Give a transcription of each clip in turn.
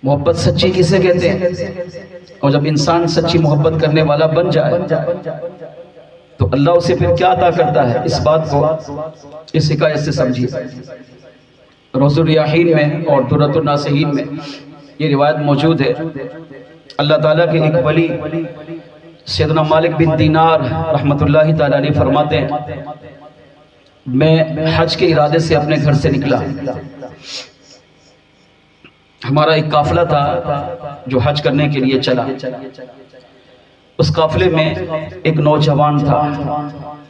محبت سچی کسے کہتے ہیں؟ اور جب انسان سچی محبت کرنے والا بن جائے تو اللہ اسے پھر کیا عطا کرتا ہے، اس بات کو اس حکایت سے سمجھیے۔ روض الریاحین میں اور درۃ الناصحین میں یہ روایت موجود ہے، اللہ تعالیٰ کے ایک ولی سیدنا مالک بن دینار رحمۃ اللہ تعالیٰ علیہ فرماتے ہیں، میں حج کے ارادے سے اپنے گھر سے نکلا۔ ہمارا ایک قافلہ تھا جو حج کرنے کے لیے چلا۔ اس قافلے میں ایک نوجوان تھا۔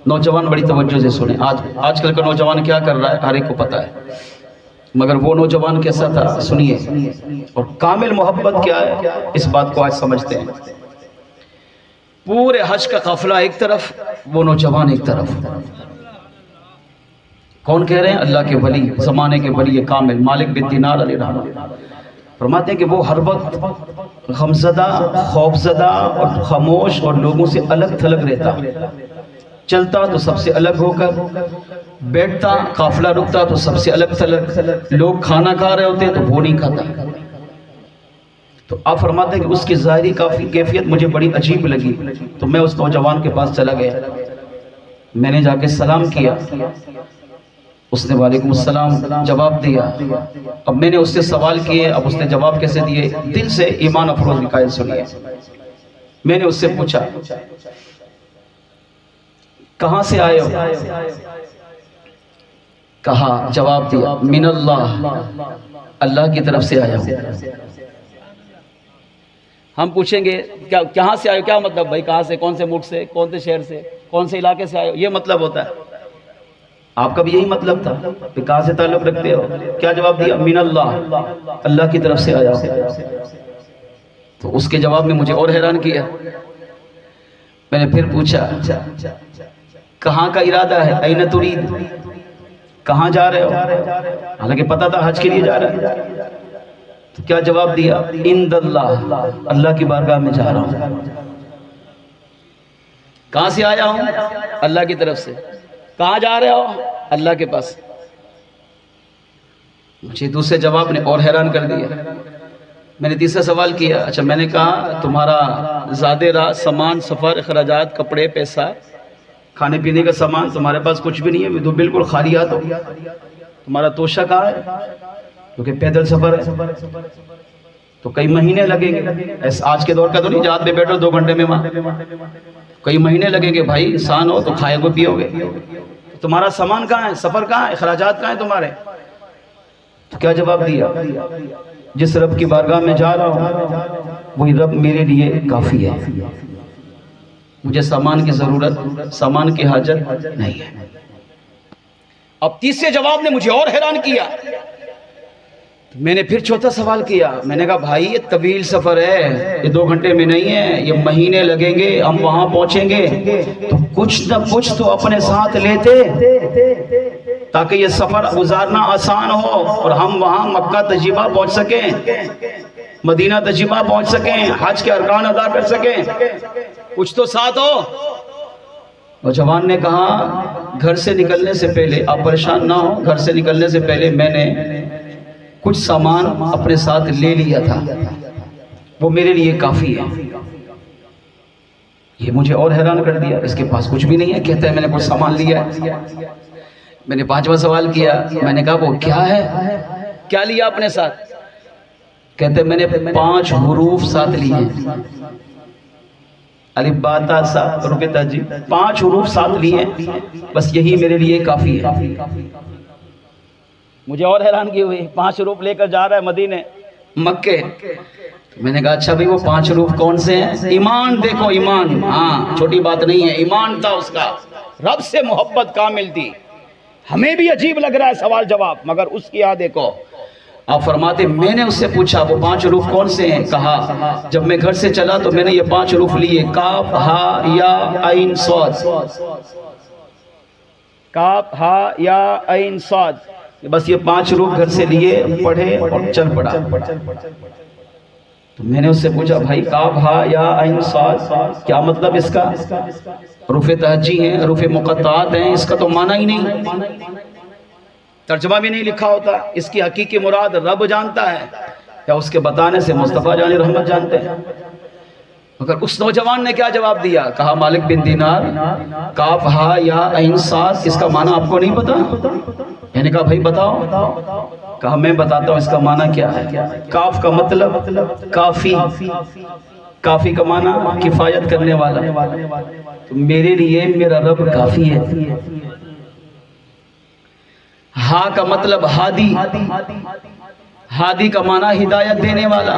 نوجوان بڑی توجہ سے سنیں، آج کل کا نوجوان کیا کر رہا ہے ہر ایک کو پتہ ہے، مگر وہ نوجوان کیسا تھا سنیے، اور کامل محبت کیا ہے اس بات کو آج سمجھتے ہیں۔ پورے حج کا قافلہ ایک طرف، وہ نوجوان ایک طرف۔ کون کہہ رہے ہیں؟ اللہ کے ولی، زمانے کے ولی کامل مالک بن دینار علیہ رحمہ فرماتے ہیں کہ وہ ہر وقت غمزدہ، خوفزدہ اور خاموش اور لوگوں سے الگ تھلگ رہتا۔ چلتا تو سب سے الگ ہو کر، بیٹھتا قافلہ رکتا تو سب سے الگ تھلگ، لوگ کھانا کھا رہے ہوتے تو وہ نہیں کھاتا۔ تو آپ فرماتے ہیں کہ اس کی ظاہری کیفیت مجھے بڑی عجیب لگی، تو میں اس نوجوان کے پاس چلا گیا۔ میں نے جا کے سلام کیا، اس نے وعلیکم السلام جواب دیا۔ اب میں نے اس سے سوال کیے، اب اس نے جواب کیسے دیے؟ دل سے ایمان افروز حکایت سنیے۔ میں نے اس سے پوچھا کہاں سے آئے ہو؟ کہا، جواب دیا من اللہ، اللہ کی طرف سے آیا ہوں۔ ہم پوچھیں گے کہاں سے آئے ہو، کیا مطلب بھائی؟ کہاں سے؟ کون سے ملک سے؟ کون سے شہر سے؟ کون سے علاقے سے آئے ہو؟ یہ مطلب ہوتا ہے۔ آپ کا بھی یہی مطلب تھا کہ کہاں سے تعلق رکھتے ہو؟ کیا جواب دیا؟ من اللہ، اللہ کی طرف سے آیا ہوں۔ تو اس کے جواب میں مجھے اور حیران کیا۔ میں نے پھر پوچھا کہاں کا ارادہ ہے؟ این ترید، کہاں جا رہے ہو؟ حالانکہ پتا تھا حج کے لیے جا رہے ہیں۔ تو کیا جواب دیا؟ عند اللہ، اللہ کی بارگاہ میں جا رہا ہوں۔ کہاں سے آیا ہوں؟ اللہ کی طرف سے۔ کہاں جا رہے ہو؟ اللہ کے پاس۔ مجھے دوسرے جواب نے اور حیران کر دیا۔ میں نے تیسرا سوال کیا، اچھا میں نے کہا تمہارا زادے راہ، سامان، سفر، اخراجات، کپڑے، پیسہ، کھانے پینے کا سامان تمہارے پاس کچھ بھی نہیں ہے، تو بالکل خالیات ہو۔ تمہارا توشہ کہاں ہے؟ کیونکہ پیدل سفر ہے تو کئی مہینے لگیں گے۔ آج کے دور کا تو نہیں جہاز پہ بیٹھو 2 گھنٹے میں وہاں، کئی مہینے لگیں گے بھائی۔ انسان ہو تو کھائے گو پیو گے۔ تمہارا سامان کہاں ہے؟ سفر کہاں ہے؟ اخراجات کہاں ہیں تمہارے؟ تو کیا جواب دیا؟ جس رب کی بارگاہ میں جا رہا ہوں وہی رب میرے لیے کافی ہے، مجھے سامان کی ضرورت، سامان کی حاجت نہیں ہے۔ اب تیسرے جواب نے مجھے اور حیران کیا۔ میں نے پھر چوتھا سوال کیا، میں نے کہا بھائی یہ طویل سفر ہے، یہ 2 گھنٹے میں نہیں ہے، یہ مہینے لگیں گے، ہم وہاں پہنچیں گے تو کچھ نہ کچھ تو اپنے ساتھ لیتے تاکہ یہ سفر گزارنا آسان ہو اور ہم وہاں مکہ تجربہ پہنچ سکیں، مدینہ تجربہ پہنچ سکیں، حج کے ارکان ادا کر سکیں، کچھ تو ساتھ ہو۔ نوجوان نے کہا گھر سے نکلنے سے پہلے، آپ پریشان نہ ہو، گھر سے نکلنے سے پہلے میں نے کچھ سامان اپنے ساتھ لے لیا تھا، وہ میرے لیے کافی ہے۔ یہ مجھے اور حیران کر دیا، اس کے پاس کچھ بھی نہیں ہے، کہتا ہے میں نے کچھ سامان لیا ہے۔ میں نے 5واں سوال کیا، میں نے کہا وہ کیا ہے؟ کیا لیا اپنے ساتھ؟ کہتے ہیں میں نے 5 حروف ساتھ لیے ہیں، الف با تا سا رکے تا جی، 5 حروف ساتھ لیے، بس یہی میرے لیے کافی ہے۔ مجھے اور حیران کی ہوئی، 5 حروف لے کر جا رہا ہے مدینے مکے۔ میں نے کہا اچھا بھئی وہ 5 حروف کون سے ہیں؟ ایمان دیکھو، ایمان، ہاں چھوٹی بات نہیں ہے، ایمان تھا اس کا، رب سے محبت کامل تھی۔ ہمیں بھی عجیب لگ رہا ہے سوال جواب، مگر اس کی یاد دیکھو۔ آپ فرماتے میں نے اس سے پوچھا وہ 5 حروف کون سے ہیں؟ کہا جب میں گھر سے چلا تو میں نے یہ 5 حروف لیے، کاف ہا یا عین صاد، کاف ہا یا عین صاد، بس یہ 5 حروف گھر سے لیے، پڑھے اور چل پڑا۔ تو میں نے اس سے پوچھا بھائی کاف ہا یا عین صاد کیا مطلب اس کا؟ حروف تہجی ہیں، حروف مقطعات ہیں، اس کا تو معنی ہی نہیں، ترجمہ بھی نہیں لکھا ہوتا، اس کی حقیقی مراد رب جانتا ہے۔ یا اس کے بتانے سے مصطفیٰ جان رحمت جانتے ہیں؟ مگر اس نوجوان نے کیا جواب دیا؟ کہا مالک بن دینار، کاف ہا یا عین صاد اس کا معنی آپ کو نہیں پتا؟ میں نے کہا بھائی بتاؤ۔ کہا میں بتاتا ہوں اس کا معنی کیا ہے۔ کاف کا مطلب کافی، کافی کا معنی کفایت کرنے والا، تو میرے لیے میرا رب کافی ہے۔ ہا کا مطلب ہادی، ہادی کا معنی ہدایت دینے والا،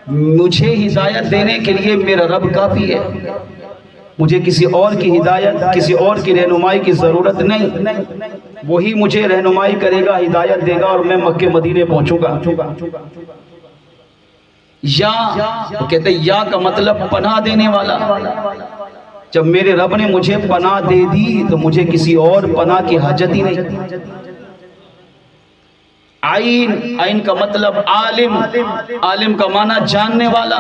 مجھے ہدایت دینے کے لیے میرا رب کافی ہے، مجھے کسی اور کی ہدایت، کسی اور کی رہنمائی کی ضرورت نہیں، وہی مجھے رہنمائی کرے گا، ہدایت دے گا اور میں مکہ مدینے پہنچوں گا۔ یا وہ کہتے ہیں یا کا مطلب پناہ دینے والا، جب میرے رب نے مجھے پناہ دے دی تو مجھے کسی اور پناہ کی حاجت ہی نہیں۔ عین، عین کا مطلب عالم، عالم کا معنی جاننے والا،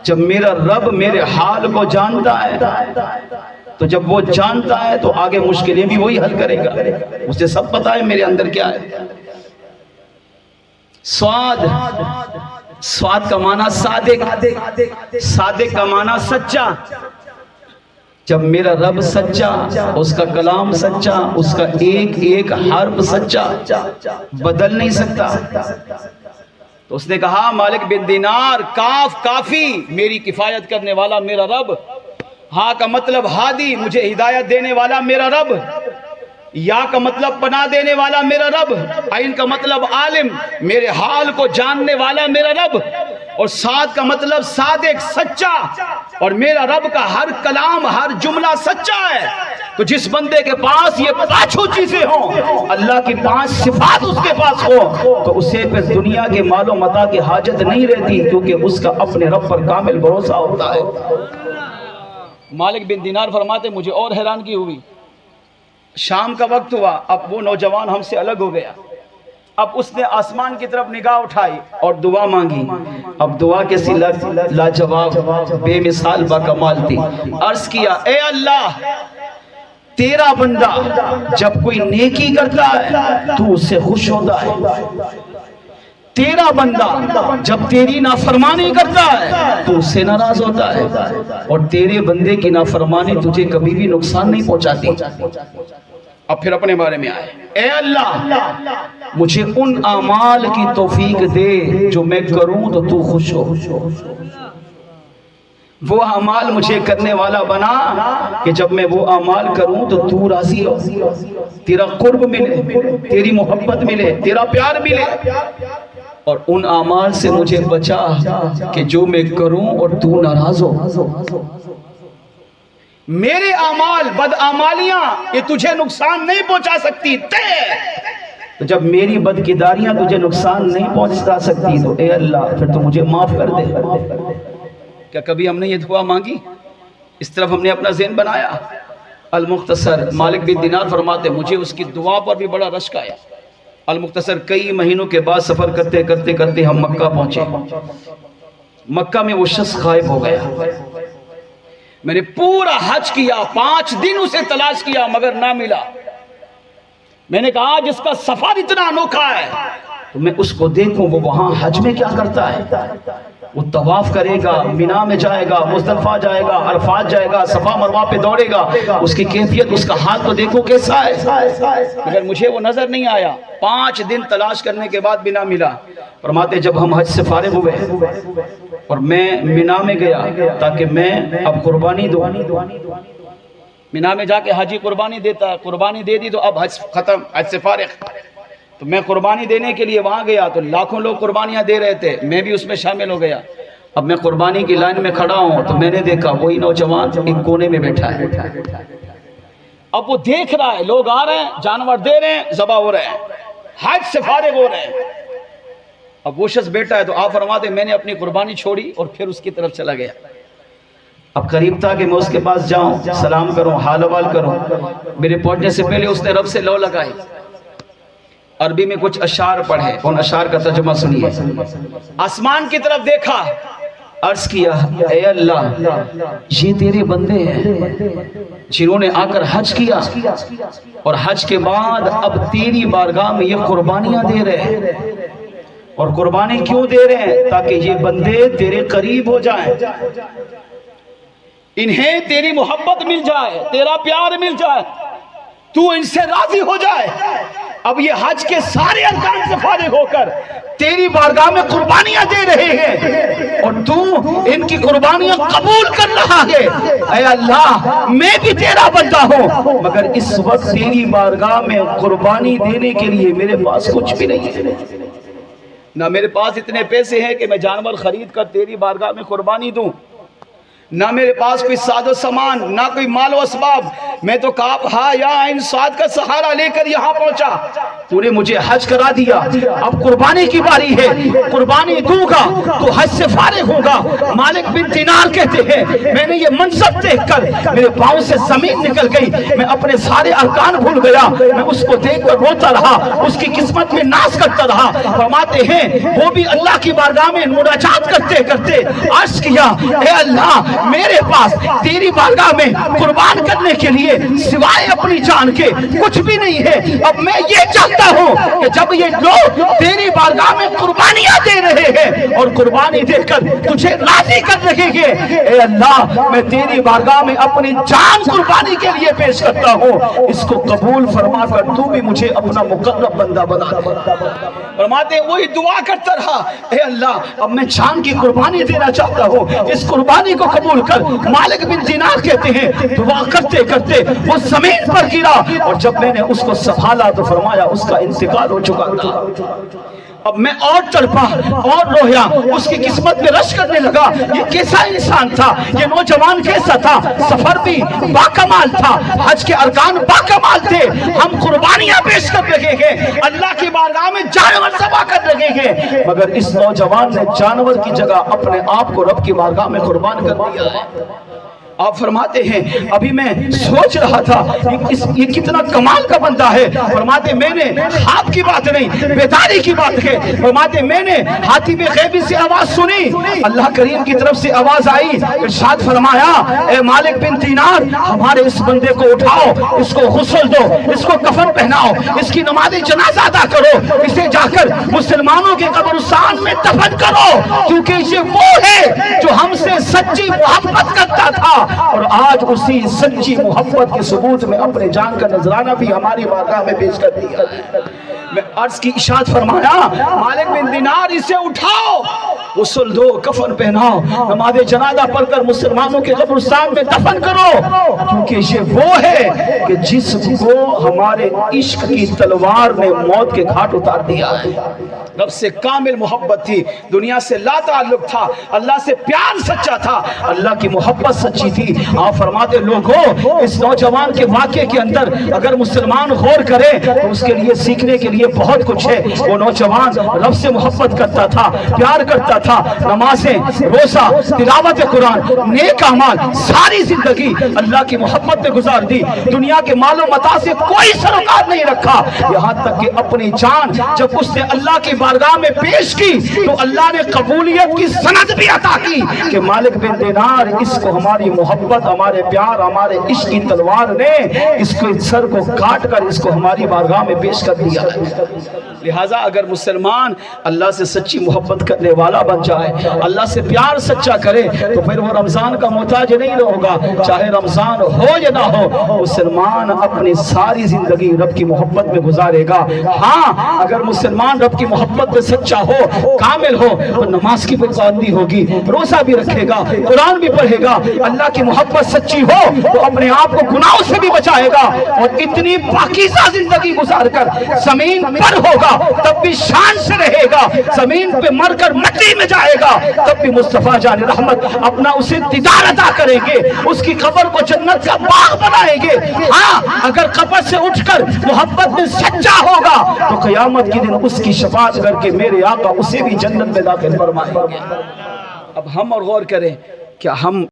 جب میرا رب میرے حال کو جانتا ہے تو جب وہ جانتا ہے تو آگے مشکلیں بھی وہی حل کرے گا، اسے سب پتا ہے میرے اندر کیا ہے۔ سواد، سواد کا معنی صادق، صادق کا معنی سچا، جب میرا رب سچا، اس کا کلام سچا، اس کا ایک ایک حرف سچا، بدل نہیں سکتا، تو اس نے کہا مالک بن دینار، کاف کافی، میری کفایت کرنے والا میرا رب، ہاں کا مطلب ہادی، مجھے ہدایت دینے والا میرا رب، یا کا مطلب پناہ دینے والا میرا رب، عین کا مطلب عالم، میرے حال کو جاننے والا میرا رب، اور صاد کا مطلب صادق، سچا، اور میرا رب کا ہر کلام، ہر جملہ سچا ہے۔ تو جس بندے کے پاس یہ پانچوں چیزیں ہوں، اللہ کی 5 صفات اس کے پاس ہو، تو اسے پھر دنیا کے مال و متاع کی حاجت نہیں رہتی، کیونکہ اس کا اپنے رب پر کامل بھروسہ ہوتا ہے۔ مالک بن دینار فرماتے مجھے اور حیرانگی ہوئی، شام کا وقت ہوا، اب وہ نوجوان ہم سے الگ ہو گیا، اب اس نے آسمان کی طرف نگاہ اٹھائی اور دعا مانگی، اب دعا کیسی لاجواب، بے مثال با کمال تھی۔ عرض کیا اے اللہ، تیرا بندہ جب کوئی نیکی کرتا ہے تو اس سے خوش ہوتا ہے، تیرا بندہ جب تیری نافرمانی کرتا ہے تو اس سے ناراض ہوتا ہے، اور تیرے بندے کی نافرمانی تجھے کبھی بھی نقصان نہیں پہنچاتی۔ اب پھر اپنے بارے میں آئے، اے اللہ مجھے ان اعمال کی توفیق دے جو میں کروں تو خوش ہو، وہ اعمال مجھے کرنے والا بنا کہ جب میں وہ اعمال کروں تو راضی ہو، تیرا قرب ملے، تیری محبت ملے، تیرا پیار ملے، اور ان اعمال سے مجھے بچا کہ جو میں کروں اور تو ناراض ہو۔ میرے اعمال، بدعمالیاں یہ تجھے نقصان نہیں پہنچا سکتی، تو جب میری بدکرداریاں تجھے نقصان نہیں پہنچا سکتی تو اے اللہ پھر تو مجھے معاف کر دے۔ کیا کبھی ہم نے یہ دعا مانگی؟ اس طرف ہم نے اپنا ذہن بنایا؟ المختصر مالک بن دینار فرماتے مجھے اس کی دعا پر بھی بڑا رشک آیا۔ المختصر کئی مہینوں کے بعد سفر کرتے کرتے کرتے ہم مکہ پہنچے، مکہ میں وہ شخص غائب ہو گیا، میں نے پورا حج کیا، 5 دن اسے تلاش کیا مگر نہ ملا۔ میں نے کہا جس کا سفر اتنا انوکھا ہے تو میں اس کو دیکھوں وہ وہاں حج میں کیا کرتا ہے، وہ طواف کرے گا، مینا میں جائے گا، مزدلفہ جائے گا، عرفات جائے گا، صفا مروہ پہ دوڑے گا، اس کی کیفیت، اس کا حال تو دیکھو کیسا ہے، مگر مجھے وہ نظر نہیں آیا۔ 5 دن تلاش کرنے کے بعد بھی نہ ملا۔ فرماتے جب ہم حج سے فارغ ہوئے اور میں مینا میں گیا تاکہ میں اب قربانی دوں، مینا میں جا کے حاجی قربانی دیتا ہے، قربانی دے دی تو اب حج ختم، حج سے فارغ، تو میں قربانی دینے کے لیے وہاں گیا تو لاکھوں لوگ قربانیاں دے رہے تھے، میں بھی اس میں شامل ہو گیا۔ اب میں قربانی کی لائن میں کھڑا ہوں تو میں نے دیکھا وہی نوجوان ایک کونے میں بیٹھا ہے، اب وہ دیکھ رہا ہے لوگ آ رہے ہیں، جانور دے رہے ہیں، ذبح ہو رہے ہیں، حج سے فارغ ہو رہے ہیں، اب وہ شخص بیٹھا ہے تو آپ فرماتے میں نے اپنی قربانی چھوڑی اور پھر اس کی طرف چلا گیا۔ اب قریب تھا کہ میں اس کے پاس جاؤں، سلام کروں، حال حوال کروں، میرے پہنچنے سے پہلے اس نے رب سے لو لگائی، عربی میں کچھ اشعار پڑھے، ان اشعار کا ترجمہ سنیے۔ آسمان کی طرف دیکھا، عرض کیا اے اللہ یہ تیرے بندے ہیں جنہوں نے آ کر حج کیا اور حج کے بعد اب تیری بارگاہ میں یہ قربانیاں دے رہے ہیں، اور قربانی کیوں دے رہے ہیں؟ تاکہ یہ بندے تیرے قریب ہو جائیں، انہیں تیری محبت مل جائے، تیرا پیار مل جائے، تو ان سے راضی ہو جائے۔ اب یہ حج کے سارے ارکان سے فارغ ہو کر تیری بارگاہ میں قربانیاں دے رہے ہیں اور تو ان کی قربانیاں قبول کر رہا ہے۔ اے اللہ، میں بھی تیرا بندہ ہوں، مگر اس وقت تیری بارگاہ میں قربانی دینے کے لیے میرے پاس کچھ بھی نہیں ہے، نہ میرے پاس اتنے پیسے ہیں کہ میں جانور خرید کر تیری بارگاہ میں قربانی دوں، نہ میرے پاس کوئی ساز و سامان، نہ کوئی مال و اسباب۔ میں تو کاپ ہاں یا عین صاد کا سہارا لے کر یہاں پہنچا، تو نے مجھے حج کرا دیا، اب قربانی کی باری ہے، قربانی دوں گا تو حج سے فارغ ہوگا۔ مالک بن دینار کہتے ہیں میں نے یہ منظر دیکھ کر میرے پاؤں سے زمین نکل گئی، میں اپنے سارے ارکان بھول گیا، میں اس کو دیکھ کر روتا رہا، اس کی قسمت میں ناز کرتا رہا۔ فرماتے ہیں وہ بھی اللہ کی بارگاہ میں مناجات کرتے کرتے عرض کیا، اے اللہ، میرے پاس تیری بارگاہ میں قربان کرنے کے لیے سوائے اپنی جان کے کچھ بھی نہیں ہے۔ اب میں یہ چاہتا ہوں کہ جب یہ لوگ تیری بارگاہ میں قربانیاں دے رہے ہیں اور قربانی دے کر تجھے راضی کر رہے ہیں، اے اللہ، میں تیری بارگاہ میں اپنی جان قربانی کے لیے پیش کرتا ہوں، اس کو قبول فرما کر تو بھی مجھے اپنا مقرب بندہ بنا دے۔ فرماتے وہی دعا کرتا رہا، اے اللہ، اب میں جان کی قربانی دینا چاہتا ہوں، اس قربانی کو قبول کر۔ مالک بن دینار کہتے ہیں دعا کرتے کرتے وہ زمین پر گرا، اور جب میں نے اس کو سنبھالا تو فرمایا اس کا انتقال ہو چکا تھا۔ اب میں اور تڑپا اور رویا، اس کی قسمت میں رش کرنے لگا، یہ کیسا انسان تھا، یہ نوجوان کیسا تھا، سفر بھی باکمال تھا، حج کے ارکان باکمال تھے، ہم قربانیاں پیش کر رہے ہیں، اللہ کی بارگاہ میں جانور ذبح کر رہے ہیں، مگر اس نوجوان نے جانور کی جگہ اپنے آپ کو رب کی بارگاہ میں قربان کر دیا ہے۔ آپ فرماتے ہیں ابھی میں سوچ رہا تھا یہ کتنا کمال کا بندہ ہے۔ فرماتے میں نے خواب کی بات نہیں، بیداری کی بات ہے۔ فرماتے میں نے ہاتھی میں غیبی سے آواز سنی، اللہ کریم کی طرف سے آواز آئی، ارشاد فرمایا، اے مالک بن دینار، ہمارے اس بندے کو اٹھاؤ، اس کو غسل دو، اس کو کفن پہناؤ، اس کی نماز جنازہ ادا کرو، اسے جا کر مسلمانوں کے قبرستان میں دفن کرو، کیونکہ یہ وہ ہے جو ہم سے سچی محبت کرتا تھا، اور آج اسی سچی محبت کے ثبوت میں اپنے جان کا نذرانہ بھی ہماری بارگاہ میں پیش کر دیا۔ میں عرض کی اشارت فرمایا، مالک بن دینار، اسے اٹھاؤ، غسل دو، کفن پہناؤ، نماز جنازہ پڑھ کر مسلمانوں کے قبرستان میں دفن کرو، کیونکہ یہ وہ ہے کہ جس کو ہمارے عشق کی تلوار نے موت کے گھاٹ اتار دیا ہے۔ رب سے کامل محبت تھی، دنیا سے لا تعلق تھا، اللہ سے پیار سچا تھا، اللہ کی محبت سچی تھی۔ آپ فرماتے لوگوں، اس نوجوان کے واقعے کے اندر اگر مسلمان غور کرے تو اس کے لیے سیکھنے کے لیے بہت کچھ ہے۔ وہ نوجوان رب سے محبت کرتا تھا، پیار کرتا تھا، نمازیں، روزہ، تلاوت قرآن، نیک اعمال، ساری زندگی اللہ کی محبت میں گزار دی، دنیا کے مال و متاع سے کوئی سروکار نہیں رکھا، یہاں تک کہ اپنی جان جب اس نے اللہ کی بارگاہ میں پیش کی تو اللہ نے قبولیت کی سند بھی عطا کی کہ مالک بن دینار، اس کو ہماری محبت، ہمارے پیار، ہمارے عشق کی تلوار نے اس کے سر کو کاٹ کر اس کو ہماری بارگاہ میں پیش کر دیا ہے۔ لہٰذا اگر مسلمان اللہ سے سچی محبت کرنے والا بن جائے، اللہ سے پیار سچا کرے، تو پھر وہ رمضان کا محتاج نہیں ہوگا، چاہے رمضان ہو یا نہ ہو، مسلمان اپنی ساری زندگی رب کی محبت میں گزارے گا۔ ہاں، اگر مسلمان رب کی محبت میں سچا ہو، کامل ہو، تو نماز کی پابندی ہوگی، روزہ بھی رکھے گا، قرآن بھی پڑھے گا، اللہ کی محبت سچی ہو تو اپنے آپ کو گناہوں سے بھی بچائے گا، اور اتنی پاکیزہ زندگی گزار کر زمین پر ہوگا تب بھی شان سے رہے گا، زمین پہ مر کر مٹی میں جائے گا تب بھی مصطفیٰ جان رحمت اپنا اسے دیدار عطا کریں گے، اس کی قبر کو جنت کا باغ بنائیں گے۔ ہاں، اگر قبر سے اٹھ کر محبت میں سچا ہوگا تو قیامت کے دن اس کی شفاعت کر کے میرے آقا اسے بھی جنت میں داخل فرمائیں گے۔ اب ہم اور غور کریں، کیا ہم